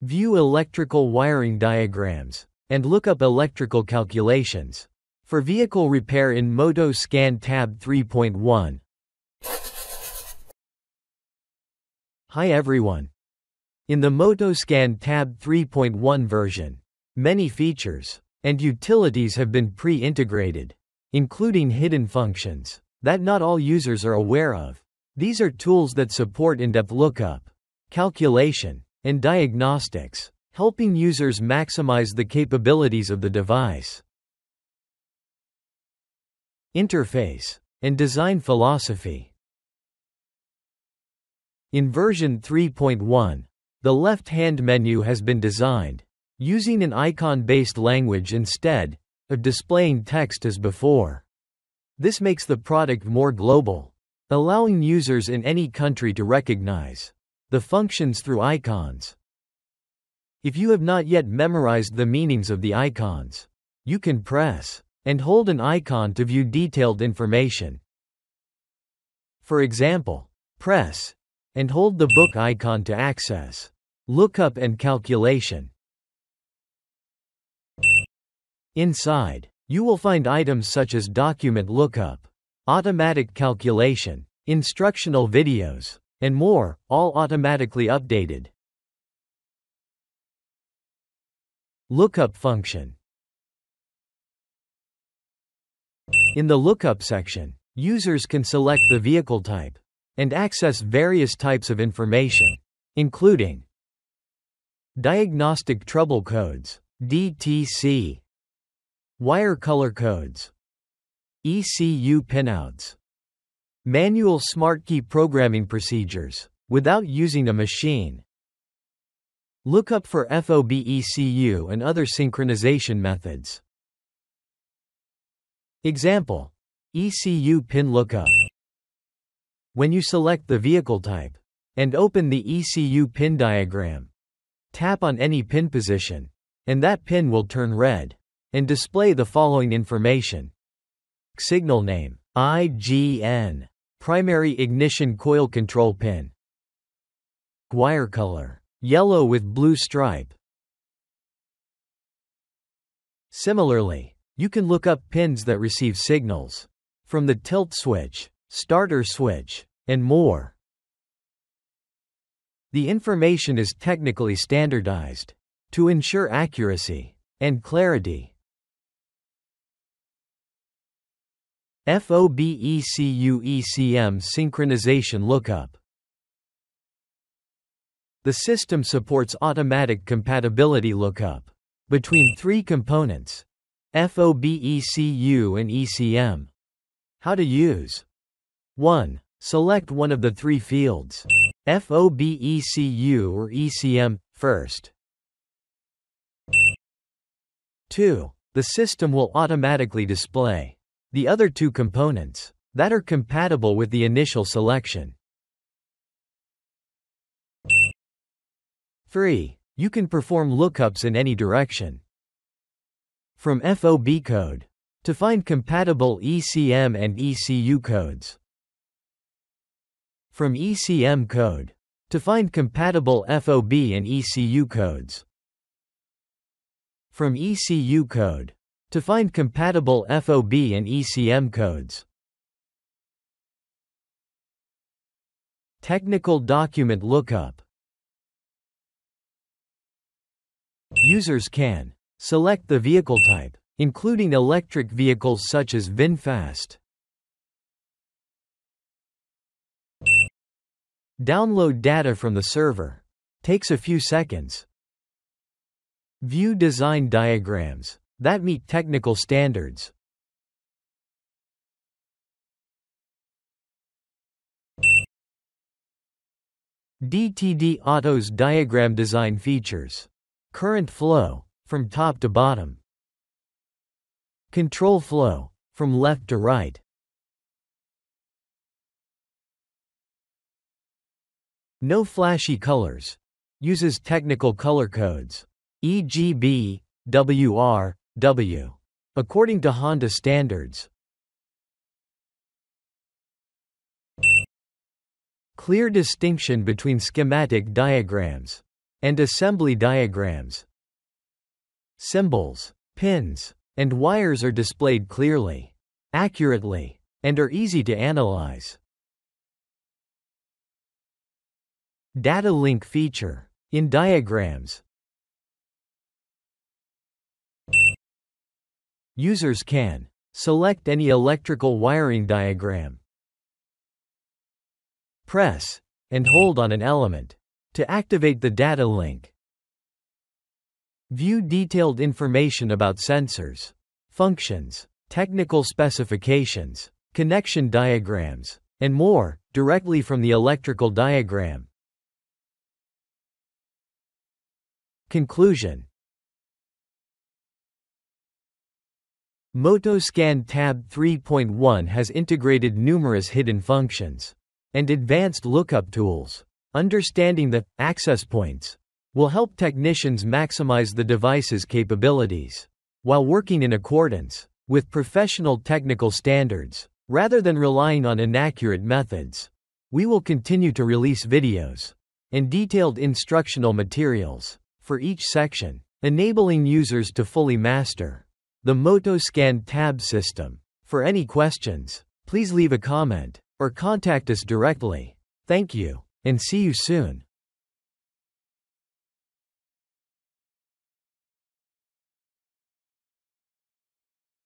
View electrical wiring diagrams, and look up electrical calculations. For vehicle repair in MOTOSCSAN TAB 3.1. Hi everyone. In the MOTOSCSAN TAB 3.1 version, many features and utilities have been pre-integrated, including hidden functions that not all users are aware of. These are tools that support in-depth lookup, calculation, and diagnostics, helping users maximize the capabilities of the device. Interface and design philosophy. In version 3.1, the left-hand menu has been designed using an icon-based language instead of displaying text as before. This makes the product more global, allowing users in any country to recognize the functions through icons. If you have not yet memorized the meanings of the icons, you can press and hold an icon to view detailed information. For example, press and hold the book icon to access lookup and calculation. Inside, you will find items such as document lookup, automatic calculation, instructional videos, and more, all automatically updated. Lookup function. In the lookup section, users can select the vehicle type and access various types of information, including diagnostic trouble codes, DTC, wire color codes, ECU pinouts, manual SmartKey programming procedures without using a machine, lookup for FOB ECU and other synchronization methods. Example: ECU pin lookup. When you select the vehicle type and open the ECU pin diagram, tap on any pin position, and that pin will turn red and display the following information: signal name, IGN, primary ignition coil control pin, wire color, yellow with blue stripe. Similarly, you can look up pins that receive signals from the tilt switch, starter switch, and more. The information is technically standardized to ensure accuracy and clarity. FOB ECU ECM synchronization lookup. The system supports automatic compatibility lookup between three components, FOB ECU and ECM. How to use. 1. Select one of the three fields, FOB ECU or ECM, first. 2. The system will automatically display the other two components that are compatible with the initial selection. 3. You can perform lookups in any direction. From FOB code to find compatible ECM and ECU codes. From ECM code to find compatible FOB and ECU codes. From ECU code to find compatible FOB and ECM codes. Technical document lookup. Users can select the vehicle type, including electric vehicles such as VinFast. Download data from the server. Takes a few seconds. View design diagrams that meet technical standards. DTD Auto's diagram design features. Current flow, from top to bottom. Control flow, from left to right. No flashy colors. Uses technical color codes, EGB, WR, W, according to Honda standards. Clear distinction between schematic diagrams and assembly diagrams. Symbols, pins, and wires are displayed clearly, accurately, and are easy to analyze. Data link feature. In diagrams, users can select any electrical wiring diagram, press and hold on an element to activate the data link, view detailed information about sensors, functions, technical specifications, connection diagrams, and more directly from the electrical diagram. Conclusion. MOTOSCSAN TAB 3.1 has integrated numerous hidden functions and advanced lookup tools. Understanding the access points will help technicians maximize the device's capabilities while working in accordance with professional technical standards, rather than relying on inaccurate methods. We will continue to release videos and detailed instructional materials for each section, enabling users to fully master the MOTOSCSAN TAB system. For any questions, please leave a comment or contact us directly. Thank you, and see you soon.